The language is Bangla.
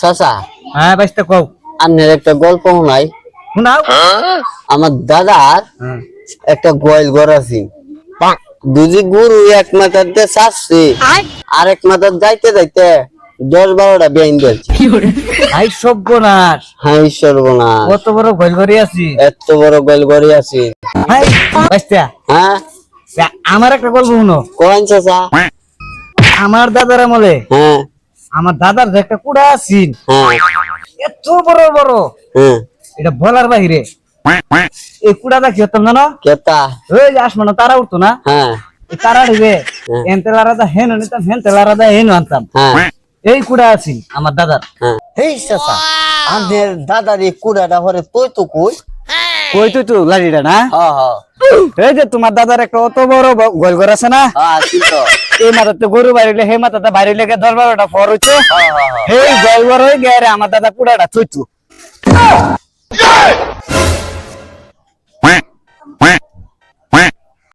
চাচা হ্যাঁ বাইস্তা কও আপনার একটা গল্প শোনাই। শোনাও। আমার দাদার একটা গোয়াল ঘর আছে, দুজি গরু এক মাথার দিয়ে চাচ্ছে, আরেক মাথার যাইতে যাইতে 10-12টা বেইন দিয়েছে। ভাই সর্বনাশ, হ্যাঁ সর্বনাশ, কত বড় গোল ঘরে আছি। এত বড় গোয়াল ঘরে আছে। ভাই বাইস্তা, হ্যাঁ আমার একটা গল্প শুনো। কোন চাচা? আমার দাদার আমলে হ্যাঁ আমার দাদার যে একটা কুড়া আছিন, হ্যাঁ এত বড় বড় হ্যাঁ এটা বলার বাহিরে। এই কুড়াটা কি হতাম জানো? কেতা? ওই যে আসমানো তারা উঠতো না, হ্যাঁ এই তারা ঢিবে এনতেলারাদা হেন নিতাম, হেনতেলারাদা হেন আনতাম। হ্যাঁ এই কুড়া আছি আমার দাদার। হ্যাঁ। এই চাচা, আমাদের দাদার এই কুড়াটা হরে তুই তো কই? কই তুই তো লাড়িটা না? হ্যাঁ হ্যাঁ এই যে তোমার দাদার একটা অত বড় গোল ঘর আছে না, হ্যাঁ ঠিক তো। এই মাথাতে গরু বাড়িলে হে মাথাতে বাড়িলে 10-12টা ফর হইছে। হ্যাঁ হ্যাঁ হ্যাঁ। এই গোল ঘর হয়ে গেরে আমার দাদা কুড়াটা থইতো।